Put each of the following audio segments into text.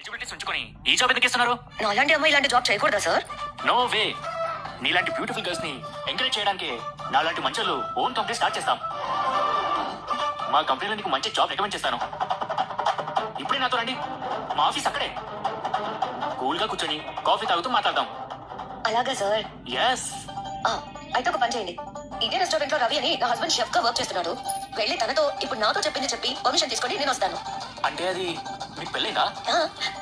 Eligibilities ఉంచుకొని ఈ job ఎందుకు ఇస్తున్నారు? నాలాంటి అమ్మాయి ఇలాంటి జాబ్ చేయకూడదా సార్? No way. నీలాంటి బ్యూటిఫుల్ గర్ల్స్ ని ఎంకరేజ్ చేయడానికి నాలాంటి మంచోళ్ళు ఓన్ కంపెనీ స్టార్ట్ చేస్తాం. మా కంపెనీలో నీకు మంచి జాబ్ రికమెండ్ చేస్తాను. ఇప్పుడే నాతో రండి. మా ఆఫీస్ అక్కడే. కూల్ గా కూర్చొని కాఫీ తాగుతూ మాట్లాడదాం. అలాగా సార్? ఎస్. అయితే ఒక పని చేయండి. ఇదే రెస్టారెంట్ లో రవి అని నా హస్బెండ్ షెఫ్ గా వర్క్ చేస్తున్నాడు. వెళ్ళి తనతో ఇప్పుడు నాతో చెప్పింది చెప్పి పర్మిషన్ తీసుకొని నేను వస్తాను. అంటే అది మీకు పెళ్ళైందా?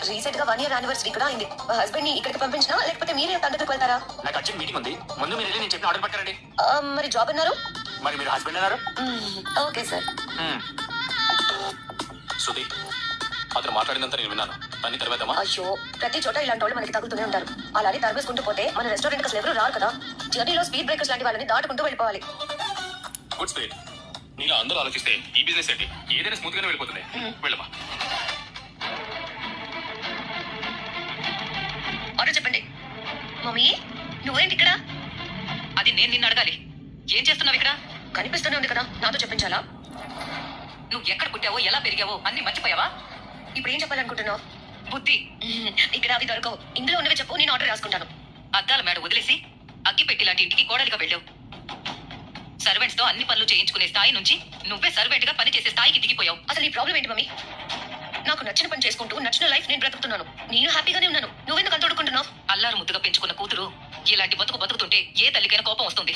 రీసెంట్ గా 1 year యానివర్సరీ కూడా అయింది. మా హస్బెండ్ ని ఇక్కడికి పంపించినా లేకపోతే మీరే తన దగ్గరికి వెళ్తారా? నాకు అర్జెంట్ మీటింగ్ ఉంది. ముందు మీరు వెళ్ళి నేను చెప్పిన ఆర్డర్ పట్టారండి. మరి జాబ్ అన్నారు? మరి మీరు హస్బెండ్ అన్నారు. Okay sir. శృతి, అతను మాట్లాడినంత నేను విన్నాను. దాన్ని తర్వాతమా? అయ్యో, ప్రతి చోట ఇలాంటి వాళ్ళు మనకి తగులుతూనే ఉంటారు. అలాగే తరివేసుకుంటూ పోతే మన రెస్టారెంట్ అసలు ఎవరు రారు కదా. జర్నీలో స్పీడ్ బ్రేకర్స్ లాంటి వాళ్ళని దాటుకుంటూ వెళ్ళిపోవాలి. Good spirit. నీలా అందరూ ఆలోచిస్తే ఈ బిజినెస్ ఏంటి ఏదైనా స్మూత్ గానే వెళ్ళిపోతుంది. వెళ్ళమా. ఆర్డర్ చెప్పండి. మమ్మీ, నువ్వేంటి ఇక్కడ? అది నేను నిన్ను అడగాలి. ఏం చేస్తున్నావు ఇక్కడ? కనిపిస్తూనే ఉంది కదా, నాతో చెప్పించాలా? నువ్వు ఎక్కడ పుట్టావో ఎలా పెరిగావో అన్ని మర్చిపోయావా? ఇప్పుడు ఏం చెప్పాలనుకుంటున్నావు? బుద్ధి. ఇక్కడ అవి దొరకవు. ఇందులో ఉన్నవి చెప్పు, నేను ఆర్డర్ రాసుకుంటాను. అద్దాల మేడ వదిలేసి అగ్గిపెట్టి లాంటి ఇంటికి కోడలిగా వెళ్ళావు. సర్వెంట్స్ తో అన్ని పనులు చేయించుకునే స్థాయి నుంచి నువ్వే సర్వెంట్ గా పని చేసే స్థాయికి దిగిపోయావు. అసలు ఈ ప్రాబ్లం ఏంటి మమ్మీ? నాకు నచ్చిన పని చేసుకుంటూ నచ్చిన లైఫ్ నేను బ్రతుకుతున్నాను. నేను హ్యాపీగానే ఉన్నాను. నువ్వెందుకు అంత తోడుకుంటున్నావు? అల్లారు ముద్దుగా పెంచుకున్న కూతురు ఇలాంటి బతుకుతుంటే ఏ తల్లికైనా కోపం వస్తుంది.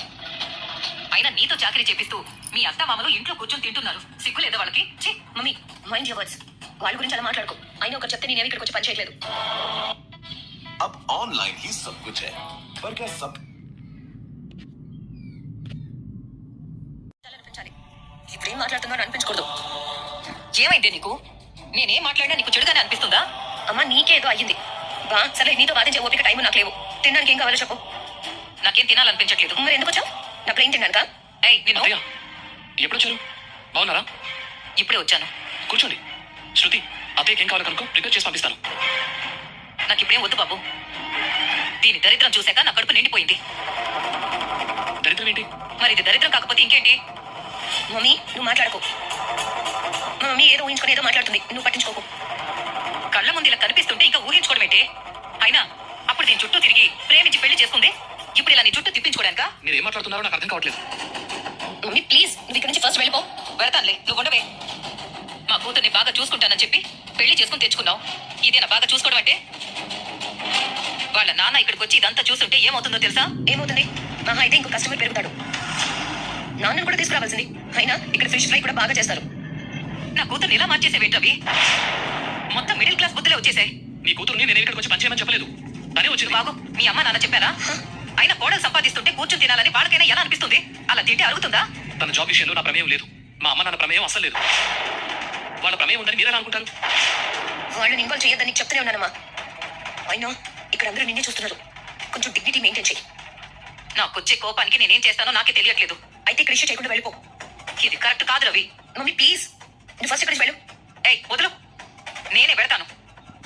అయినా నీతో చాకరీ చేపిస్తూ మీ అత్త మామలు ఇంట్లో కూర్చొని తింటున్నారు. సిగ్గులేదా వాళ్ళకి? Mummy, mind your words. వాళ్ళ గురించి అలా మాట్లాడుకో. అయినా ఒకటి చెప్తే నేనేమి ఇక్కడికి వచ్చి పని చేయట్లేదు. अब ऑनलाइन ही सब कुछ है पर क्या सब అనిపించాలి. ఇప్పుడు ఏం మాట్లాడుతున్నావు అనిపించకూడదు. ఏమైందే నీకు? నేనేం మాట్లాడినా నీకు చెడుగానే అనిపిస్తుందా? అమ్మా, నీకే ఏదో అయ్యింది. సరే, నీతో వాదించే ఓపిక టైం నాకు లేవు. తినడానికి ఏం కావాలో చెప్పు. నాకేం తినాలనిపించట్లేదు. మరి ఎందుకు వచ్చావు? నా బ్రెయిన్ తిన్నానుగా. నిన్ను ఎప్పుడు వచ్చారు? బాగున్నారా? ఇప్పుడే వచ్చాను. కూర్చోండి. శృతి, అత్తయ్యకి ఏం కావాలో కనుక్కో, ప్రిపేర్ చేసి పంపిస్తాను. నాకు ఇప్పుడేం వద్దు బాబు. దీని దరిద్రం చూశాక నా కడుపు నిండిపోయింది. దరిద్రం ఏంటి? మరి ఇది దరిద్రం కాకపోతే ఇంకేంటి? మమ్మీ, నువ్వు మాట్లాడుకో. మా మమ్మీ ఏదో ఊహించుకుని ఏదో మాట్లాడుతుంది. నువ్వు పట్టించుకోకు. కళ్ళ ముందు ఇలా కనిపిస్తుంటే ఇంకా ఊహించుకోవడం ఏంటి? అయినా అప్పుడు దీని చుట్టూ తిరిగి ప్రేమించి పెళ్లి చేసుకుంది. ఇప్పుడు ఇలా నీ చుట్టూ తిప్పించుకోవడానికా? మీరు ఏం మాట్లాడుతున్నారో నాకు అర్థం కావట్లేదు. మమ్మీ ప్లీజ్, నువ్వు ఇక్కడి నుంచి ఫస్ట్ వెళ్ళిపో. వెళతానులే, నువ్వు ఉండవే. మా కూతుర్ని బాగా చూసుకుంటానని చెప్పి పెళ్లి చేసుకుని తెచ్చుకున్నావు. ఇదేనా బాగా చూసుకోవడం అంటే? వాళ్ళ నాన్న ఇక్కడికి వచ్చి ఇదంతా చూస్తుంటే ఏమవుతుందో తెలుసా? ఏమవుతుంది? మహా అయితే ఇంకో కస్టమర్ పెరుగుతాడు. నాన్నను కూడా తీసుకురావాల్సింది. అయినా ఇక్కడ ఫిష్ ఫ్రై కూడా బాగా చేస్తారు. నా కూతుర్ని ఇలా మార్చేసేవేంటవి? మొత్తం మిడిల్ క్లాస్ బుద్ధులే వచ్చేసాయి. నీ కూతురుని నేను ఇక్కడికి వచ్చి పనిచేయమని చెప్పలేదు. తనే వచ్చింది. బాగు, మీ అమ్మ నాన్న చెప్పారా? అయినా కోడలు సంపాదిస్తుంటే కూర్చొని తినాలని వాళ్ళకైనా ఎలా అనిపిస్తుంది? అలా తింటే అరుగుతుందా? తన జాబ్ విషయంలో నా ప్రమేయం లేదు. మా అమ్మ నాన్న ప్రమేయం అస్సలు లేదు. వాళ్ళ ప్రమేయం ఉందని మీరెలా అనుకుంటారు? వాళ్ళని ఇన్వాల్వ్ చేయొద్దని చెప్తూనే ఉన్నానమ్మా. అయినా ఇక్కడ అందరూ నిన్నే చూస్తున్నారు. కొంచెం డిగ్నిటీ మెయింటైన్ చేయి. నాకొచ్చే కోపానికి నేనేం చేస్తానో నాకే తెలియట్లేదు. అయితే ఇక్కడ ఇష్యూ చేయకుండా వెళ్ళిపో. ఇది కరెక్ట్ కాదు రవి. మమ్మీ ప్లీజ్, నువ్వు ఫస్ట్ ఇక్కడి నుంచి వెళ్ళు. వదులు. నేనే వెళ్తాను.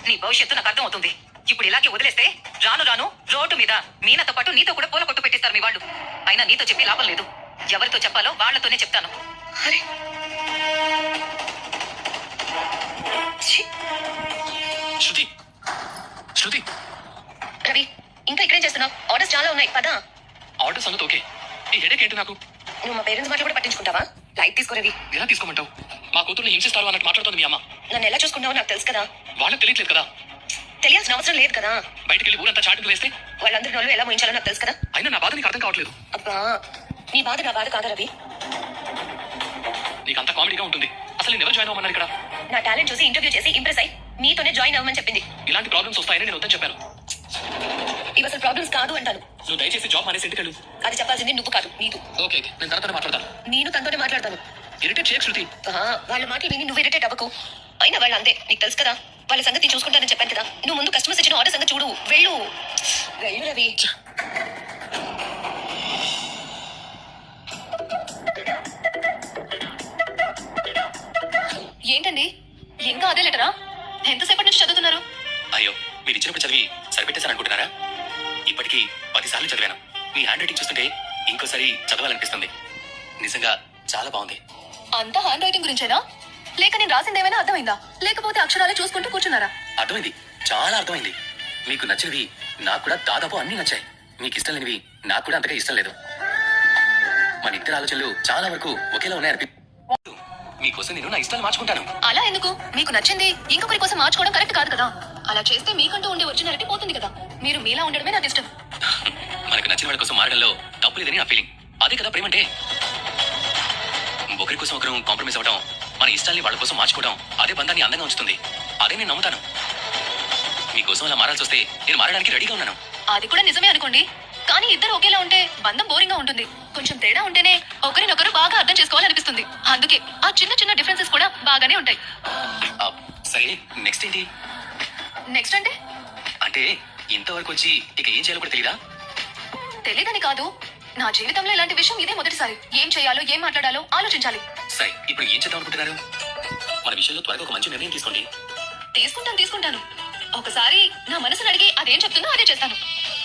నీ భవిష్యత్తు నాకు అర్థం అవుతుంది. ఇప్పుడు ఇలాగే వదిలేస్తే రాను రాను రోడ్డు మీద మీనతో పాటు నీతో కూడా పూల కొట్టు పెట్టిస్తారు మీ వాళ్ళు. అయినా నీతో చెప్పి లాభం లేదు. ఎవరితో చెప్పాలో వాళ్లతోనే చెప్తాను. అరే శృతి, శృతి. రవి, ఇంకా ఇక్కడేం చేస్తున్నావు? ఆర్డర్స్ చాలా ఉన్నాయి పదా. ఆర్డర్ సంగతి ఓకే. ఈ హెడేక్ ఏంటి నాకు? నువ్వు మా పేరెంట్స్ మాటలు కూడా పట్టించుకుంటావా? లైట్ తీసుకో రవి. ఎలా తీసుకోమంటావు? మా కూతురుని హింసిస్తారు అన్నట్టు మాట్లాడుతుంది మీ అమ్మ. నన్ను ఎలా చూసుకున్నావో నాకు తెలుసు కదా. వాళ్ళకి తెలియట్లేదు కదా. తెలియాల్సిన అవసరం లేదు కదా. బయటికి వెళ్ళి ఊరంతా చాటింపు వేస్తే వాళ్ళందరి నోళ్ళు ఎలా ఊహించాలో నాకు తెలుసు కదా. అయినా నా బాధ నీకు అర్థం కావట్లేదు. అబ్బా, నీ బాధ నా బాధ కాదా రవి? నీకు అంత కామెడీగా ఉంటుంది. అసలు నేను ఎవరు జాయిన్ అవ్వమన్నారు ఇక్కడ? నా టాలెంట్ చూసి ఇంటర్వ్యూ చేసి ఇంప్రెస్ అయ్యి నీతోనే జాయిన్ అవ్వమని చెప్పింది. ఇలాంటి ప్రాబ్లమ్స్ వస్తాయని నేను వద్దని చెప్పాను. ఇవి అసలు ప్రాబ్లమ్స్ కాదు అంటాను. నువ్వు దయచేసి జాబ్ మానేసి ఇంటికి వెళ్ళు. అది చెప్పాల్సింది నువ్వు కాదు, నీదు. ఓకే, నేను తనతోనే మాట్లాడతాను. నేను తనతోనే మాట్లాడతాను. ఇరిటేట్ చేయకు శృతి. వాళ్ళ మాటలు విని నువ్వు ఇరిటేట్ అవ్వకు. అయినా వాళ్ళు అంతే, నీకు తెలుసు కదా. వాళ్ళ సంగతి చూసుకుంటానని చెప్పాను కదా. నువ్వు ముందు కస్టమర్స్ ఇచ్చిన ఆర్డర్ సంగతి చూడు. వెళ్ళు వెళ్ళు రవి. ఏంటండి ఇంకా అదే లెటరా? ఎంతసేపటి నుంచి చదువుతున్నారు? అయ్యో, మీరు ఇచ్చినప్పుడు చదివి సరిపెట్టేశాను అనుకుంటున్నారా? ఇప్పటికీ 10 సార్లు చదివాను. మీ హ్యాండ్ రైటింగ్ చూస్తుంటే ఇంకోసారి చదవాలనిపిస్తుంది. నిజంగా చాలా బాగుంది. అంతా హ్యాండ్ రైటింగ్ గురించేనా? లేక నేను రాసింది ఏమైనా అర్థమైందా? లేకపోతే అక్షరాలు చూసుకుంటూ కూర్చున్నారా? అర్థమైంది, చాలా అర్థమైంది. మీకు నచ్చినవి నాకు కూడా దాదాపు అన్ని నచ్చాయి. మీకు ఇష్టం లేనివి నాకు కూడా అంతగా ఇష్టం లేదు. మన ఇద్దరు ఆలోచనలు చాలా వరకు ఒకేలా ఉన్నాయనిపి మీకోసం నేను నా ఇష్టాలు మార్చుకుంటాను. అలా ఎందుకు? మీకు నచ్చింది ఇంకొకరి కోసం మార్చుకోవడం కరెక్ట్ కాదు కదా. అలా చేస్తే మీకంటూ ఉండే ఒరిజినాలిటీ పోతుంది కదా. మీరు మీలా ఉండడమే నాకు ఇష్టం. మనకు నచ్చిన వాళ్ళ కోసం మారడంలో తప్పు లేదని నా ఫీలింగ్. అదే కదా ప్రేమ అంటే. ఒకరి కోసం ఒకరు కాంప్రమైజ్ అవ్వడం, మన ఇష్టాల్ని వాళ్ళ కోసం మార్చుకోవడం, అదే బంధాన్ని అందంగా ఉంచుతుంది. అదే నేను నమ్ముతాను. మీకోసం అలా మారాల్సి వస్తే నేను మారడానికి రెడీగా ఉన్నాను. అది కూడా నిజమే అనుకోండి. కానీ ఇద్దరు ఒకేలా ఉంటే బంధం బోరింగ్ గా ఉంటుంది. కొంచెం తేడా ఉంటేనే ఒకరినొకరు బాగా అర్థం చేసుకోవాలనిపిస్తుంది. అందుకే ఆ చిన్న చిన్న డిఫరెన్సెస్ కూడా బాగానే ఉంటాయి. సరే, నెక్స్ట్ ఏంటి? నెక్స్ట్ అంటే అంటే ఇంతవరకు వచ్చి ఇక ఏం చేయాలో కూడా తెలీదా? తెలీదని కాదు, నా జీవితంలో ఇలాంటి విషయం ఇదే మొదటిసారి. ఏం చేయాలో ఏం మాట్లాడాలో ఆలోచించాలి. సరే, ఇప్పుడు ఏం చేద్దాం అనుకుంటున్నారు? మన విషయంలో త్వరగా ఒక మంచి నిర్ణయం తీసుకోండి. తీసుకుంటాను. ఒకసారి నా మనసును అడిగి అదేం చెప్తుందో అదే చేస్తాను.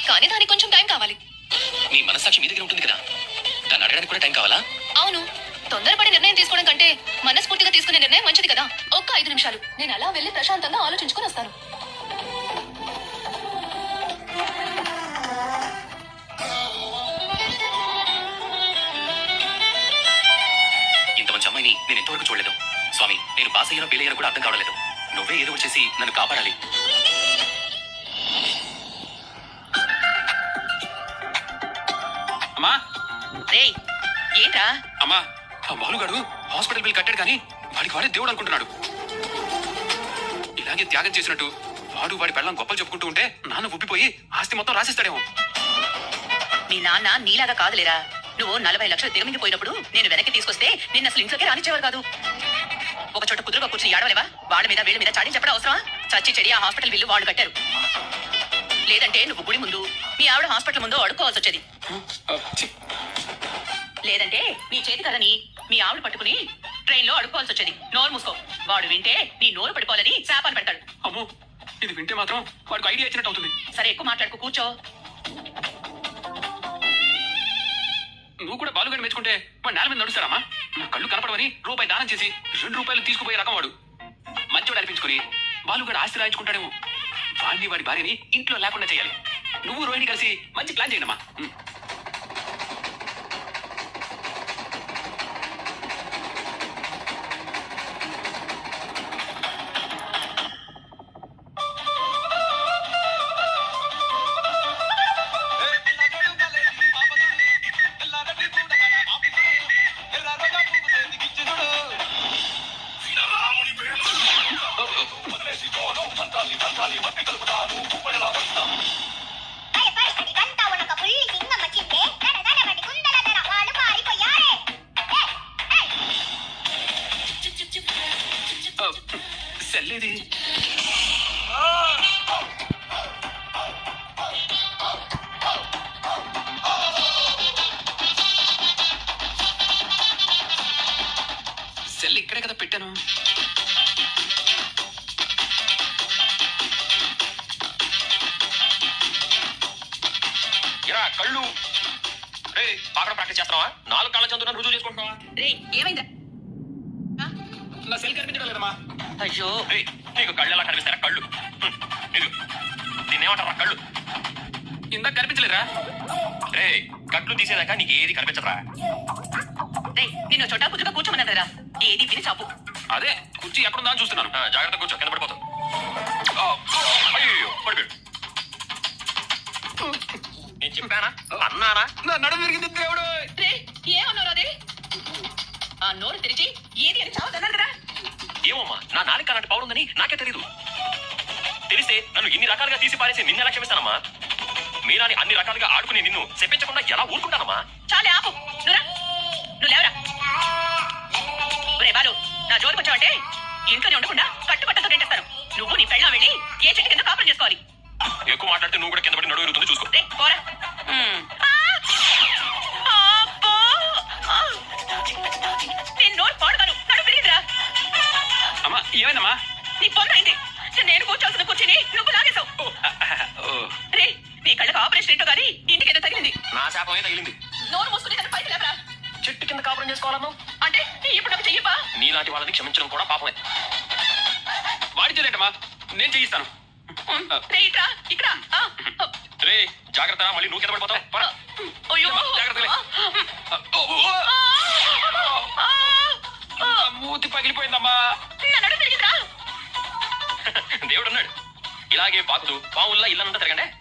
కానీ దానికి కొంచెం టైం కావాలి. మీ మనస్సాక్షి మీ దగ్గర ఉంటుంది కదా, దాన్ని అడగడానికి కూడా టైం కావాలా? అవును, తొందరపడి నిర్ణయం తీసుకోవడం కంటే మనస్ఫూర్తిగా తీసుకునే నిర్ణయం మంచిది కదా. ఒక్క 5 నిమిషాలు నేను అలా వెళ్ళి ప్రశాంతంగా ఆలోచించుకుని వస్తాను. ఇంత మంచి అమ్మాయిని నేను ఎంతవరకు చూడలేదు. స్వామి, నేను పాస్ అయ్యానో ఫెయిల్ అయ్యానో కూడా అర్థం కావడలేదు. నువ్వే ఏదో వచ్చేసి నన్ను కాపాడాలి. అమ్మా రేయ్ ఏంట్రా? అమ్మా, ఆ బాలుగాడు హాస్పిటల్ బిల్ కట్టాడు కానీ వాడికి వాడే దేవుడు అనుకుంటున్నాడు. ఇలాగే త్యాగం చేసినట్టు వాడి పెళ్ళం గొప్పలు చెప్పుకుంటూ ఉంటే నాన్న ఉబ్బిపోయి ఆస్తి మొత్తం రాసిస్తాడేమో. మీ నాన్న నీలాగా కాదులేరా. నువ్వు 40 లక్షలు దిగమింగిపోయినప్పుడు నేను వెనక్కి తీసుకొస్తే నిన్న అసలు ఇంట్లోకి రానిచ్చేవారు కాదు. ఒక చోట కుదురుగా కూర్చుని ఏడవలేవా? వాళ్ళ మీద వీళ్ళ మీద చాడీ చెప్పడం అవసరమా? చచ్చి చెడి ఆ హాస్పిటల్ బిల్లు వాళ్ళు కట్టారు. లేదంటే నువ్వు గుడి ముందు, మీ ఆవిడ హాస్పిటల్ ముందు అడుక్కోవాల్సి వచ్చేది. లేదంటే నీ చేతికర్రని మీ ఆవిడ పట్టుకుని ట్రైన్ లో అడుక్కోవాల్సి వచ్చేది. నోరు మూసుకో. వాడు వింటే నీ నోరు పడిపోవాలని శాపాన్ని పెడతాడు. అమ్మో, ఇది వింటే మాత్రం వాడికి ఐడియా ఇచ్చినట్టు అవుతుంది. సరే, ఎక్కువ మాట్లాడుకో, కూర్చో. నువ్వు కూడా బాలుగాడిని మెచ్చుకుంటే వాడు నేల మీద నడుస్తారమ్మా. నా కళ్ళు కనపడవని రూపాయి దానం చేసి 2 రూపాయలు తీసుకుపోయే రకం వాడు. మంచోడు అనిపించుకుని బాలుగాడు ఆస్తి రాయించుకుంటాడేమో. వాడిని వాడి భార్యని ఇంట్లో లేకుండా చేయాలి. నువ్వు రోహిణి కలిసి మంచి ప్లాన్ చేయండి అమ్మా. సెల్లేది సెల్ ఇక్కడే కదా పెట్టాను. ఇలా కళ్ళు రే పాకడం ప్రాక్టీస్ చేస్తున్నావా? 4 కాళ్ళ చందున రుజువు చేసుకుంటున్నావా? రేయ్ ఏమైందా? నా సెల్ కనిపించడం లేదమ్మా. అయ్యో, రే, నీకు కళ్ళు ఎలా కనిపిస్తారా? కళ్ళు దీన్ని ఏమంటారా? కళ్ళు ఇందాక కనిపించలేరా? రే, కట్లు తీసేదాకా నీకు ఏది కనిపించరా? రేయ్ నిన్ను చోటా కుదురుగా కూర్చోమన్నాను కదా. ఏది విని చాపు. అదే కుర్చీ ఎక్కడుందా అని చూస్తున్నాను. జాగ్రత్త కూర్చో, కింద పడిపోతావు. అయ్యో, పడిపోయాడు. నేను చెప్పానా? అన్నానా? నా నడుము విరిగింది దేవుడు. రేయ్ ఏమన్నారు అది? ఆ నోరు తెరిచి ఏది అని చావదన్నారు కదా. ఏమమ్మా, నా నాలుక అలాంటి పవర్ ఉందని నాకే తెలీదు. తెలిస్తే నన్ను ఇన్ని రకాలుగా తీసి పారేసి నిన్ను ఎలా క్షమిస్తానమ్మా? మీరాని అన్ని రకాలుగా ఆడుకుని నిన్ను చెప్పించకుండా ఎలా ఊరుకుంటానమ్మా? చాలే ఆపు. నువ్వు లేవరా. ఒరే బాలు, నా జోలికి వచ్చావంటే ఇంట్లోనే ఉండకుండా కట్టుబట్టతో గంటేస్తాను. నువ్వు నీ పెళ్ళాం వెళ్ళి ఏ చెట్టు కింద కాపురం చేసుకోవాలి. ఎక్కువ మాట్లాడితే నువ్వు కూడా కింద పడి నడువు ఇరుగుతుంది, చూసుకో. రే పోరా. నేను నోరు పాడుతాను. నడు పెరిగిరా. అమ్మా, ఏమైందమ్మా? నీ పొంద అయింది. నేను కూర్చోవలసిన కూర్చుని నువ్వు లాగేశావు. రే, నీ కళ్ళకు ఆపరేషన్ ఏంటో కానీ ఇంటికి ఏదో తగిలింది. నా శాపమే తగిలింది. నోరు మూసుకుని తన పైకి లేవరా. చెట్టు కింద కాపురం చేసుకోవాలన్నావు అంటే ఇప్పుడు నాకు చెయ్యప్పా. నీలాంటి వాళ్ళని క్షమించడం కూడా పాపమే. వాడి చేరేటమ్మా. నేను చేయిస్తాను. రేయ్, ఇట్రా, ఇక్కడ. రే జాగ్రత్త, మళ్ళీ నువ్వు కింద పడిపోతావు. పద. అయ్యో. జాగ్రత్తలే. మూతి పగిలిపోయిందమ్మా. నా నడుము తిరిగిందిరా. దేవుడు ఉన్నాడు. ఇలాగే పాకుతూ పావుల్లా ఇల్లంతా తిరగండి.